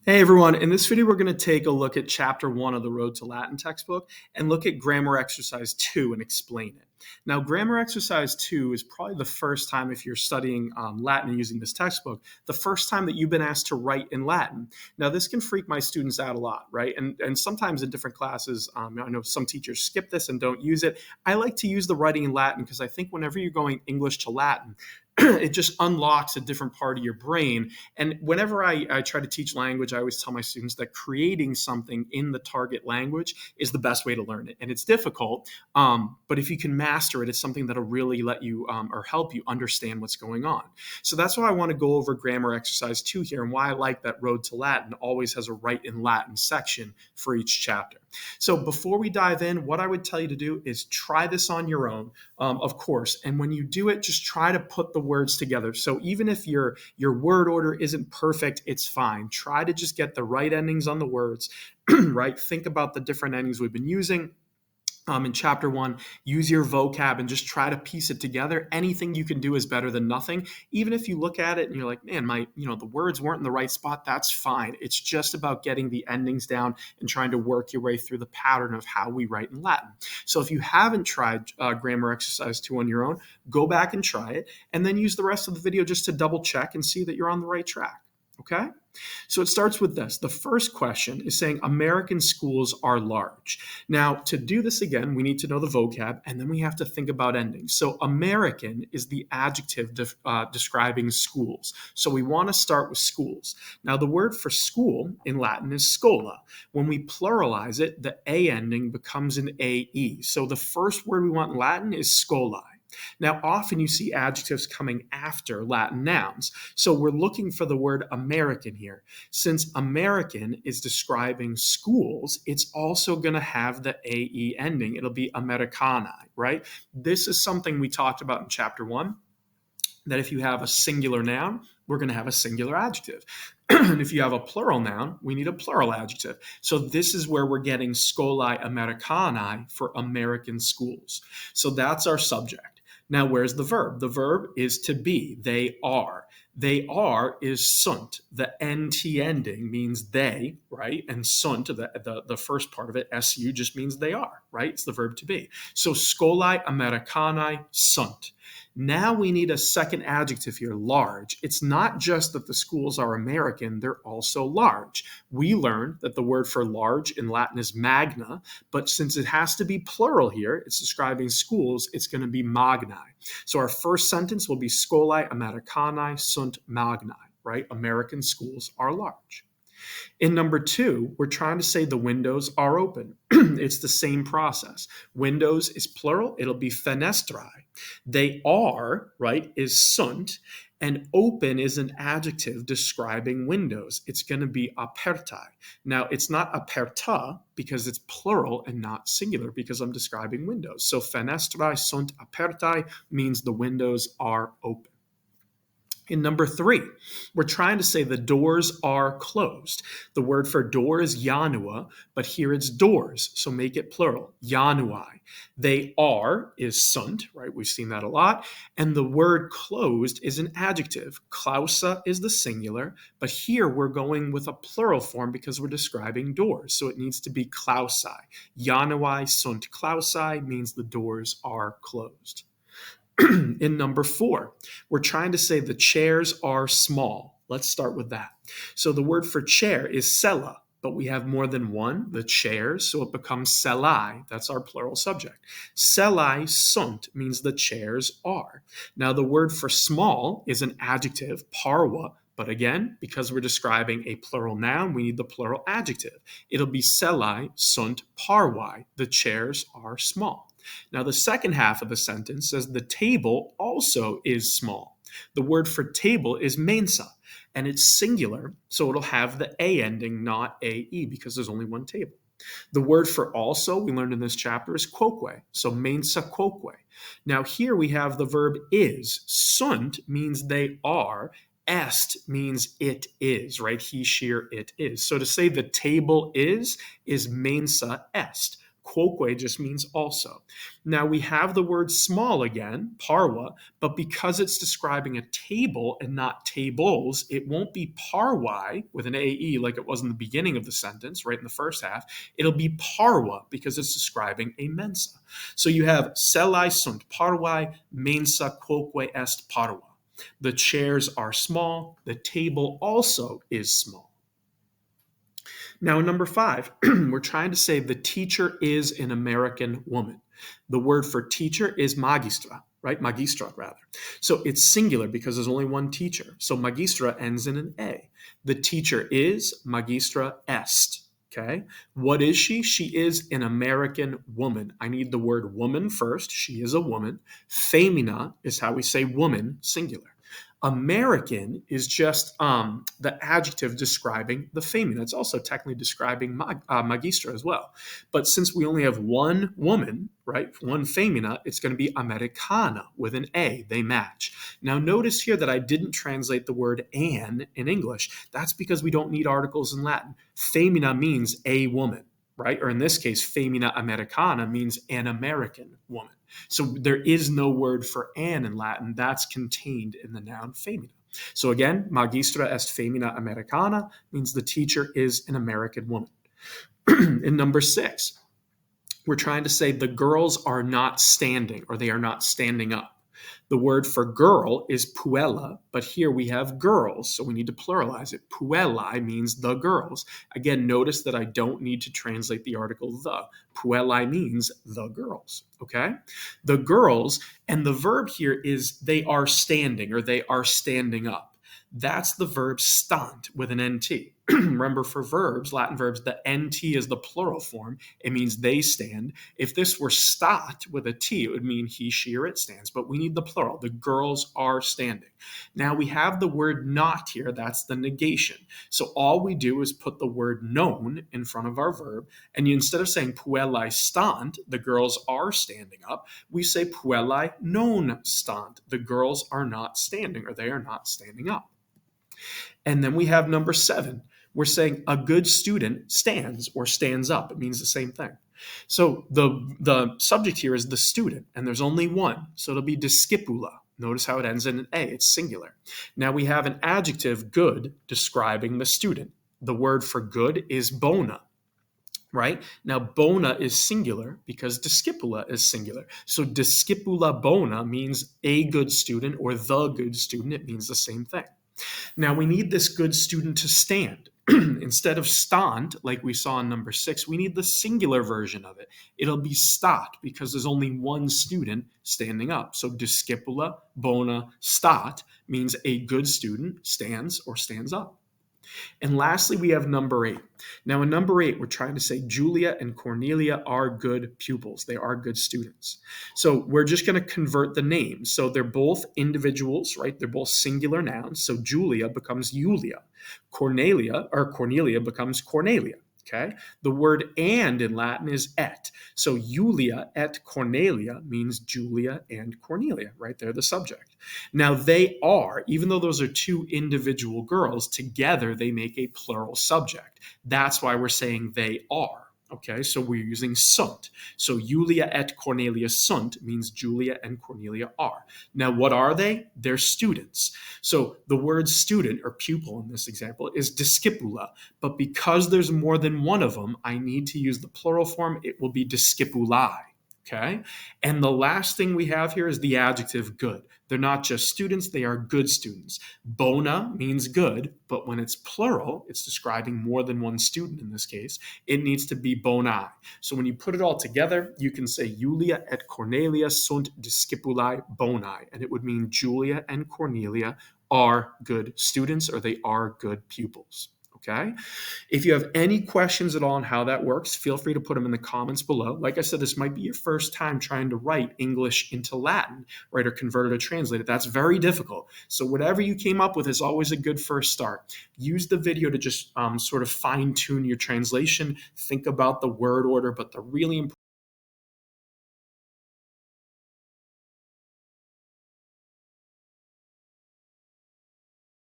Hey everyone, in this video we're going to take a look at chapter 1 of the Road to Latin textbook and look at grammar exercise 2 and explain it. Now grammar exercise 2 is probably the first time, if you're studying Latin using this textbook, the first time that you've been asked to write in Latin. Now this can freak my students out a lot, right? And sometimes in different classes, I know some teachers skip this and don't use it. I like to use the writing in Latin because I think whenever you're going English to Latin, it just unlocks a different part of your brain. And whenever I try to teach language, I always tell my students that creating something in the target language is the best way to learn it. And it's difficult, but if you can master it, it's something that'll really let you or help you understand what's going on. So that's why I want to go over grammar exercise 2 here and why I like that Road to Latin always has a Write in Latin section for each chapter. So before we dive in, what I would tell you to do is try this on your own, of course. And when you do it, just try to put the words together. So even if your word order isn't perfect, it's fine. Try to just get the right endings on the words, right? Think about the different endings we've been using. In chapter 1, use your vocab and just try to piece it together. Anything you can do is better than nothing. Even if you look at it and you're like, man, the words weren't in the right spot, that's fine. It's just about getting the endings down and trying to work your way through the pattern of how we write in Latin. So if you haven't tried grammar exercise 2 on your own, go back and try it, and then use the rest of the video just to double check and see that you're on the right track. Okay? So it starts with this. The first question is saying American schools are large. Now, to do this again, we need to know the vocab, and then we have to think about endings. So American is the adjective describing schools. So we want to start with schools. Now, the word for school in Latin is scola. When we pluralize it, the A ending becomes an AE. So the first word we want in Latin is scolae. Now, often you see adjectives coming after Latin nouns. So we're looking for the word American here. Since American is describing schools, it's also going to have the AE ending. It'll be Americani, right? This is something we talked about in chapter 1, that if you have a singular noun, we're going to have a singular adjective. And if you have a plural noun, we need a plural adjective. So this is where we're getting scolae Americani for American schools. So that's our subject. Now, where's the verb? The verb is to be. They are. They are is sunt. The nt ending means they, right? And sunt, the first part of it, su, just means they are, right? It's the verb to be. So scolae Americani sunt. Now we need a second adjective here, large. It's not just that the schools are American, they're also large. We learned that the word for large in Latin is magna, but since it has to be plural here, it's describing schools, it's going to be magni. So our first sentence will be scolae Americani sunt magni, right? American schools are large. In number 2, we're trying to say the windows are open. It's the same process. Windows is plural. It'll be fenestrae. They are, right, is sunt. And open is an adjective describing windows. It's going to be apertae. Now, it's not aperta because it's plural and not singular because I'm describing windows. So fenestrae sunt apertae means the windows are open. In number 3, we're trying to say the doors are closed. The word for door is janua, but here it's doors, so make it plural, januae. They are is sunt, right? We've seen that a lot. And the word closed is an adjective. Clausa is the singular, but here we're going with a plural form because we're describing doors, so it needs to be clausae. Januae sunt clausae means the doors are closed. In number 4, we're trying to say the chairs are small. Let's start with that. So the word for chair is sella, but we have more than one, the chairs, so it becomes sellae. That's our plural subject. Sellae sunt means the chairs are. Now the word for small is an adjective, parva, but again, because we're describing a plural noun, we need the plural adjective. It'll be sellae sunt parvae. The chairs are small. Now, the second half of the sentence says the table also is small. The word for table is mensa, and it's singular, so it'll have the A ending, not AE, because there's only one table. The word for also, we learned in this chapter, is quoque, so mensa quoque. Now, here we have the verb is. Sunt means they are. Est means it is, right? He, she, or it is. So to say the table is mensa est. Quoque just means also. Now we have the word small again, parwa, but because it's describing a table and not tables, it won't be parwai with an AE like it was in the beginning of the sentence, right in the first half. It'll be parwa because it's describing a mensa. So you have celai sunt parwai, mensa quoque est parwa. The chairs are small. The table also is small. Now, in number 5, we're trying to say the teacher is an American woman. The word for teacher is magistra, right? Magistra, rather. So it's singular because there's only one teacher. So magistra ends in an A. The teacher is magistra est. Okay. What is she? She is an American woman. I need the word woman first. She is a woman. Femina is how we say woman, singular. American is just the adjective describing the femina. It's also technically describing magistra as well. But since we only have one woman, right, one femina, it's going to be Americana with an A. They match. Now notice here that I didn't translate the word an in English. That's because we don't need articles in Latin. Femina means a woman, right? Or in this case, femina Americana means an American woman. So there is no word for an in Latin. That's contained in the noun femina. So again, magistra est femina Americana means the teacher is an American woman. In number 6, we're trying to say the girls are not standing or they are not standing up. The word for girl is puella, but here we have girls, so we need to pluralize it. Puellae means the girls. Again, notice that I don't need to translate the article the. Puellae means the girls, okay? The girls, and the verb here is they are standing or they are standing up. That's the verb stant with an NT. Remember, for verbs, Latin verbs, the NT is the plural form. It means they stand. If this were stat with a T, it would mean he, she, or it stands. But we need the plural. The girls are standing. Now we have the word not here. That's the negation. So all we do is put the word known in front of our verb. And instead of saying puellae stant, the girls are standing up, we say puellae non stant. The girls are not standing or they are not standing up. And then we have number 7. We're saying a good student stands or stands up. It means the same thing. So the subject here is the student, and there's only one. So it'll be discipula. Notice how it ends in an A. It's singular. Now we have an adjective, good, describing the student. The word for good is bona. Right? Now, bona is singular because discipula is singular. So discipula bona means a good student or the good student. It means the same thing. Now, we need this good student to stand. Instead of stant, like we saw in number 6, we need the singular version of it. It'll be stat because there's only one student standing up. So discipula bona stat means a good student stands or stands up. And lastly, we have number 8. Now, in number 8, we're trying to say Julia and Cornelia are good pupils. They are good students. So we're just going to convert the names. So they're both individuals, right? They're both singular nouns. So Julia becomes Julia. Cornelia becomes Cornelia. Okay. The word and in Latin is et. So Julia et Cornelia means Julia and Cornelia, right? They're the subject. Now they are, even though those are two individual girls, together they make a plural subject. That's why we're saying they are. Okay, so we're using sunt. So Julia et Cornelia sunt means Julia and Cornelia are. Now, what are they? They're students. So the word student or pupil in this example is discipula. But because there's more than one of them, I need to use the plural form. It will be discipulae. Okay, and the last thing we have here is the adjective good. They're not just students, they are good students. Bona means good, but when it's plural, it's describing more than one student in this case. It needs to be bonae. So when you put it all together, you can say Julia et Cornelia sunt discipulae bonae, and it would mean Julia and Cornelia are good students or they are good pupils. Okay. If you have any questions at all on how that works, feel free to put them in the comments below. Like I said, this might be your first time trying to write English into Latin, right, or convert it or translate it. That's very difficult. So whatever you came up with is always a good first start. Use the video to just sort of fine tune your translation. Think about the word order, but the really important